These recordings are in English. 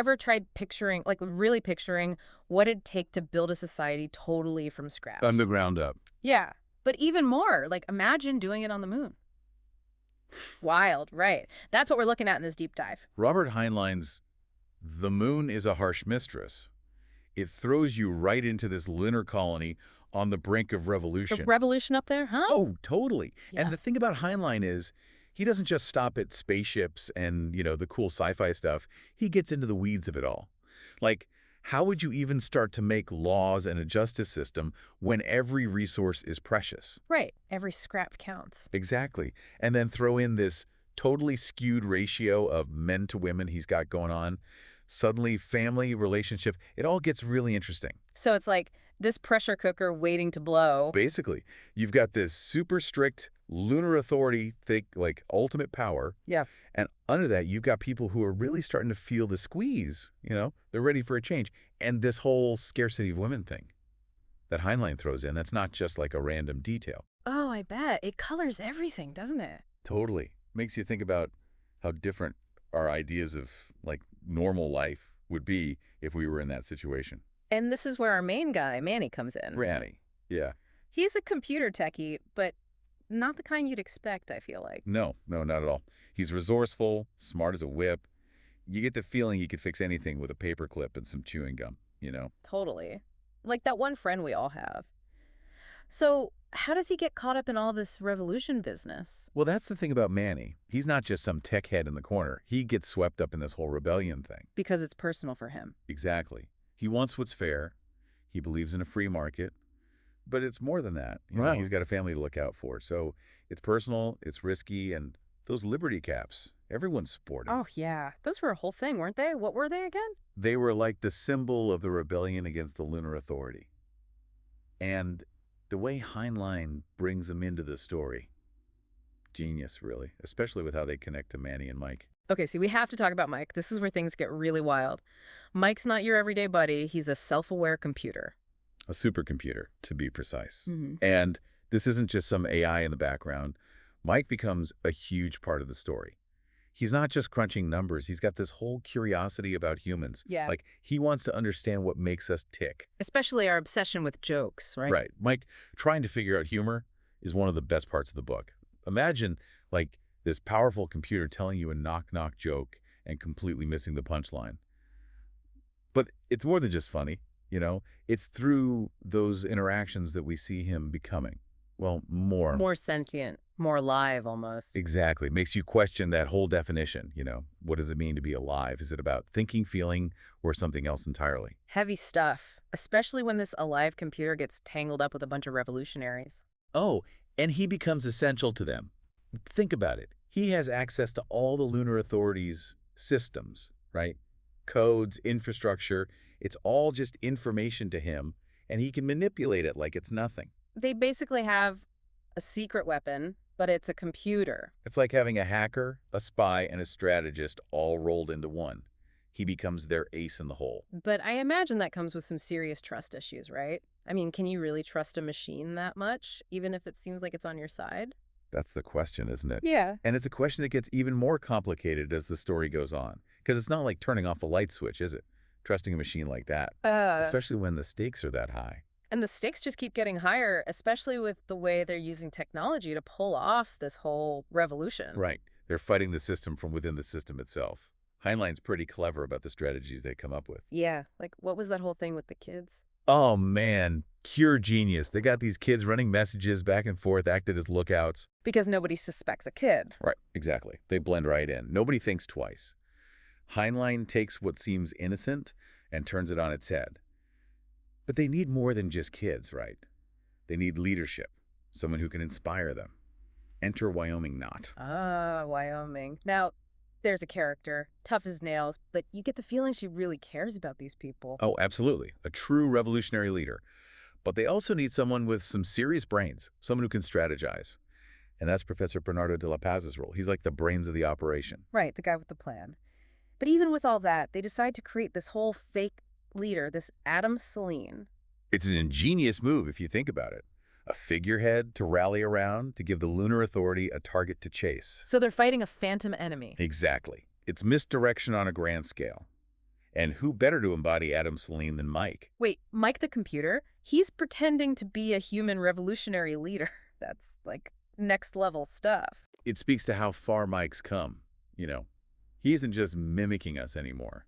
ever tried picturing, like really picturing, what it'd take to build a society totally from scratch? From the ground up. Yeah. But even more, like imagine doing it on the moon. Wild, right. That's what we're looking at in this deep dive. Robert Heinlein's The Moon is a Harsh Mistress. It throws you right into this lunar colony on the brink of The revolution. revolution up there, huh? Oh, totally. Yeah. And the thing about Heinlein is he doesn't just stop at spaceships and, the cool sci-fi stuff. He gets into the weeds of it all. Like, how would you even start to make laws and a justice system when every resource is precious? Right. Every scrap counts. Exactly. And then throw in this totally skewed ratio of men to women he's got going on. Suddenly, family, relationship, it all gets really interesting. So it's like this pressure cooker waiting to blow. Basically, you've got this super strict Lunar Authority, think like ultimate power. Yeah. And under that, you've got people who are really starting to feel the squeeze, They're ready for a change. And this whole scarcity of women thing that Heinlein throws in, that's not just like a random detail. Oh, I bet. It colors everything, doesn't it? Totally. Makes you think about how different our ideas of like normal life would be if we were in that situation. And this is where our main guy, Mannie, comes in. Ranny. Yeah. He's a computer techie, but not the kind you'd expect, I feel like. No, not at all. He's resourceful, smart as a whip. You get the feeling he could fix anything with a paperclip and some chewing gum, Totally. Like that one friend we all have. So how does he get caught up in all this revolution business? Well, that's the thing about Manny. He's not just some tech head in the corner. He gets swept up in this whole rebellion thing. Because it's personal for him. Exactly. He wants what's fair. He believes in a free market. But it's more than that. Right. He's got a family to look out for. So it's personal, it's risky, and those liberty caps, everyone's sporting. Oh, yeah. Those were a whole thing, weren't they? What were they again? They were like the symbol of the rebellion against the Lunar Authority. And the way Heinlein brings them into the story, genius, really, especially with how they connect to Manny and Mike. Okay, see, we have to talk about Mike. This is where things get really wild. Mike's not your everyday buddy. He's a self-aware computer. A supercomputer, to be precise. Mm-hmm. And this isn't just some AI in the background. Mike becomes a huge part of the story. He's not just crunching numbers. He's got this whole curiosity about humans. Yeah. Like, he wants to understand what makes us tick. Especially our obsession with jokes, right? Right. Mike, trying to figure out humor is one of the best parts of the book. Imagine, like, this powerful computer telling you a knock-knock joke and completely missing the punchline. But it's more than just funny, It's through those interactions that we see him becoming. Well, more. More sentient, more alive almost. Exactly. Makes you question that whole definition, What does it mean to be alive? Is it about thinking, feeling, or something else entirely? Heavy stuff, especially when this alive computer gets tangled up with a bunch of revolutionaries. Oh, and he becomes essential to them. Think about it. He has access to all the Lunar Authority's systems, right? Codes, infrastructure. It's all just information to him, and he can manipulate it like it's nothing. They basically have a secret weapon, but it's a computer. It's like having a hacker, a spy, and a strategist all rolled into one. He becomes their ace in the hole. But I imagine that comes with some serious trust issues, right? I mean, can you really trust a machine that much, even if it seems like it's on your side? That's the question, isn't it? Yeah. And it's a question that gets even more complicated as the story goes on. Because it's not like turning off a light switch, is it? Trusting a machine like that. Especially when the stakes are that high. And the stakes just keep getting higher, especially with the way they're using technology to pull off this whole revolution. Right. They're fighting the system from within the system itself. Heinlein's pretty clever about the strategies they come up with. Yeah. Like, what was that whole thing with the kids? Oh, man. Pure genius. They got these kids running messages back and forth, acted as lookouts. Because nobody suspects a kid. Right. Exactly. They blend right in. Nobody thinks twice. Heinlein takes what seems innocent and turns it on its head. But they need more than just kids, right? They need leadership, someone who can inspire them. Enter Wyoming Knott. Ah, Wyoming. Now, there's a character, tough as nails, but you get the feeling she really cares about these people. Oh, absolutely. A true revolutionary leader. But they also need someone with some serious brains, someone who can strategize. And that's Professor Bernardo de la Paz's role. He's like the brains of the operation. Right, the guy with the plan. But even with all that, they decide to create this whole fake leader, this Adam Selene. It's an ingenious move if you think about it. A figurehead to rally around, to give the Lunar Authority a target to chase. So they're fighting a phantom enemy. Exactly. It's misdirection on a grand scale. And who better to embody Adam Selene than Mike? Wait, Mike the computer? He's pretending to be a human revolutionary leader. That's like next level stuff. It speaks to how far Mike's come, you know. He isn't just mimicking us anymore.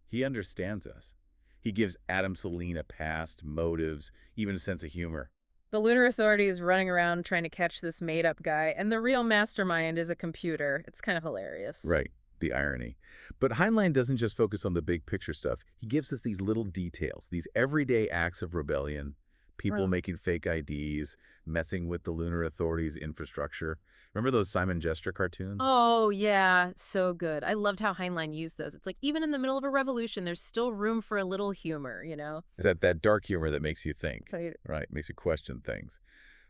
He understands us. He gives Adam Selene a past, motives, even a sense of humor. The Lunar Authority is running around trying to catch this made-up guy, and the real mastermind is a computer. It's kind of hilarious. Right, the irony. But Heinlein doesn't just focus on the big picture stuff. He gives us these little details, these everyday acts of rebellion, people Right. making fake IDs, messing with the Lunar Authority's infrastructure. Remember those Simon Gesture cartoons? Oh, yeah, so good. I loved how Heinlein used those. It's like even in the middle of a revolution, there's still room for a little humor, you know? That dark humor that makes you think, Right. right? Makes you question things.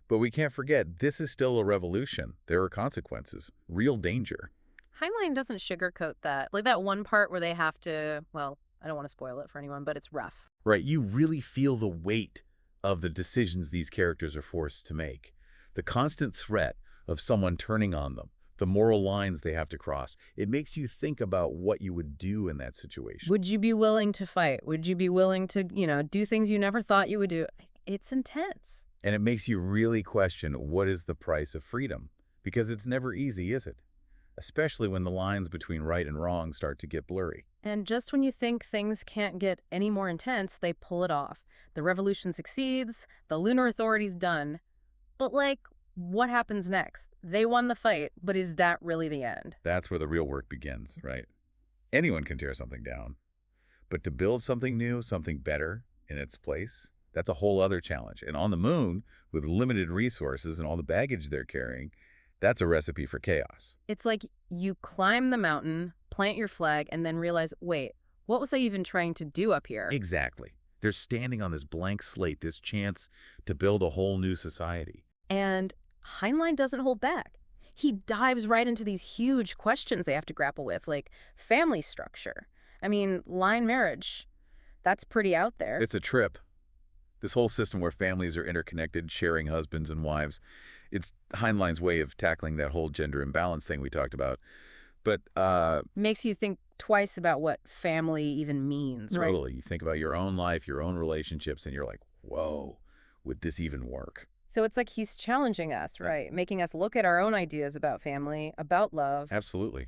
But we can't forget, this is still a revolution. There are consequences, real danger. Heinlein doesn't sugarcoat that. Like that one part where they have to, well, I don't want to spoil it for anyone, but it's rough. Right, you really feel the weight of the decisions these characters are forced to make. The constant threat of someone turning on them, the moral lines they have to cross. It makes you think about what you would do in that situation. Would you be willing to fight? Would you be willing to, do things you never thought you would do? It's intense. And it makes you really question, what is the price of freedom? Because it's never easy, is it? Especially when the lines between right and wrong start to get blurry. And just when you think things can't get any more intense, they pull it off. The revolution succeeds, the Lunar Authority's done. But, what happens next? They won the fight, but is that really the end? That's where the real work begins, right? Anyone can tear something down. But to build something new, something better in its place, that's a whole other challenge. And on the moon, with limited resources and all the baggage they're carrying, that's a recipe for chaos. It's like you climb the mountain, plant your flag, and then realize, wait, what was I even trying to do up here? Exactly. They're standing on this blank slate, this chance to build a whole new society. And Heinlein doesn't hold back. He dives right into these huge questions they have to grapple with, like family structure. I mean, line marriage. That's pretty out there. It's a trip. This whole system where families are interconnected, sharing husbands and wives. It's Heinlein's way of tackling that whole gender imbalance thing we talked about. But Makes you think twice about what family even means, right? totally, you think about your own life, your own relationships, and you're like, whoa, would this even work? So it's like he's challenging us, right? Making us look at our own ideas about family, about love. Absolutely.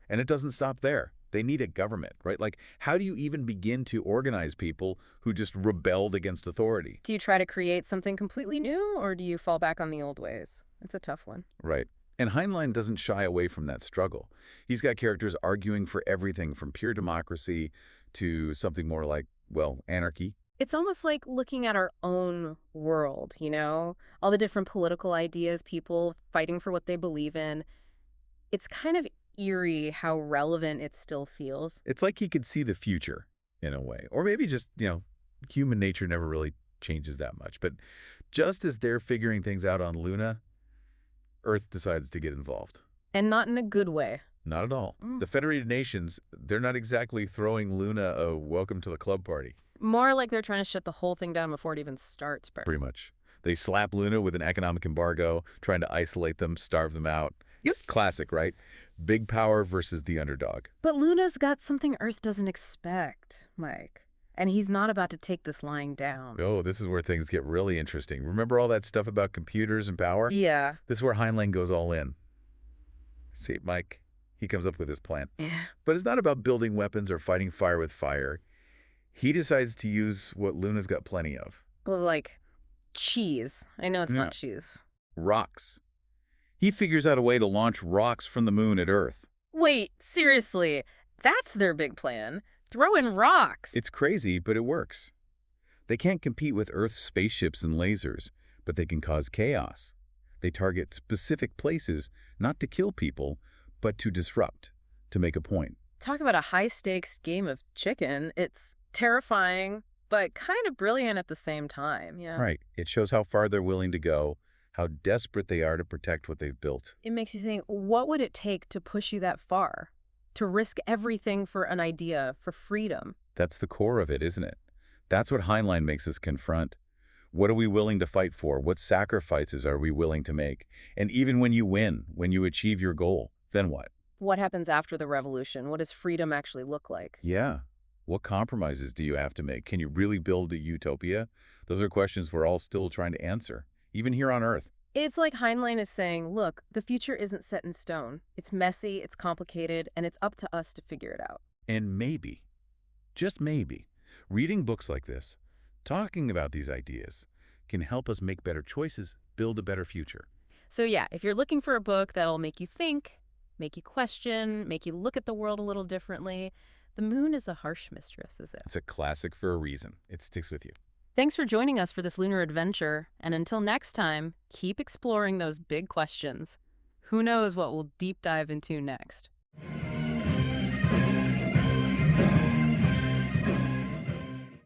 And it doesn't stop there. They need a government, right? Like, how do you even begin to organize people who just rebelled against authority? Do you try to create something completely new, or do you fall back on the old ways? It's a tough one. Right. And Heinlein doesn't shy away from that struggle. He's got characters arguing for everything from pure democracy to something more like, well, anarchy. It's almost like looking at our own world, all the different political ideas, people fighting for what they believe in. It's kind of eerie how relevant it still feels. It's like he could see the future in a way. Or maybe just, human nature never really changes that much. But just as they're figuring things out on Luna, Earth decides to get involved. And not in a good way. Not at all. Mm. The Federated Nations, they're not exactly throwing Luna a welcome to the club party. More like they're trying to shut the whole thing down before it even starts. Pretty much. They slap Luna with an economic embargo, trying to isolate them, starve them out. It's classic, right? Big power versus the underdog. But Luna's got something Earth doesn't expect, Mike. And he's not about to take this lying down. Oh, this is where things get really interesting. Remember all that stuff about computers and power? Yeah. This is where Heinlein goes all in. See, Mike, he comes up with his plan. Yeah. But it's not about building weapons or fighting fire with fire. He decides to use what Luna's got plenty of. Well, like cheese. I know it's Yeah. not cheese. Rocks. He figures out a way to launch rocks from the moon at Earth. Wait, seriously. That's their big plan. Throw in rocks. It's crazy, but it works. They can't compete with Earth's spaceships and lasers, but they can cause chaos. They target specific places, not to kill people, but to disrupt, to make a point. Talk about a high-stakes game of chicken. It's terrifying, but kind of brilliant at the same time, Right. It shows how far they're willing to go, how desperate they are to protect what they've built. It makes you think, what would it take to push you that far? To risk everything for an idea, for freedom? That's the core of it, isn't it? That's what Heinlein makes us confront. What are we willing to fight for? What sacrifices are we willing to make? And even when you win, when you achieve your goal, then what? What happens after the revolution? What does freedom actually look like? Yeah. What compromises do you have to make? Can you really build a utopia? Those are questions we're all still trying to answer, even here on Earth. It's like Heinlein is saying, look, the future isn't set in stone. It's messy, it's complicated, and it's up to us to figure it out. And maybe, just maybe, reading books like this, talking about these ideas, can help us make better choices, build a better future. So yeah, if you're looking for a book that'll make you think, make you question, make you look at the world a little differently, The Moon is a Harsh Mistress, is it? It's a classic for a reason. It sticks with you. Thanks for joining us for this lunar adventure, and until next time, keep exploring those big questions. Who knows what we'll deep dive into next?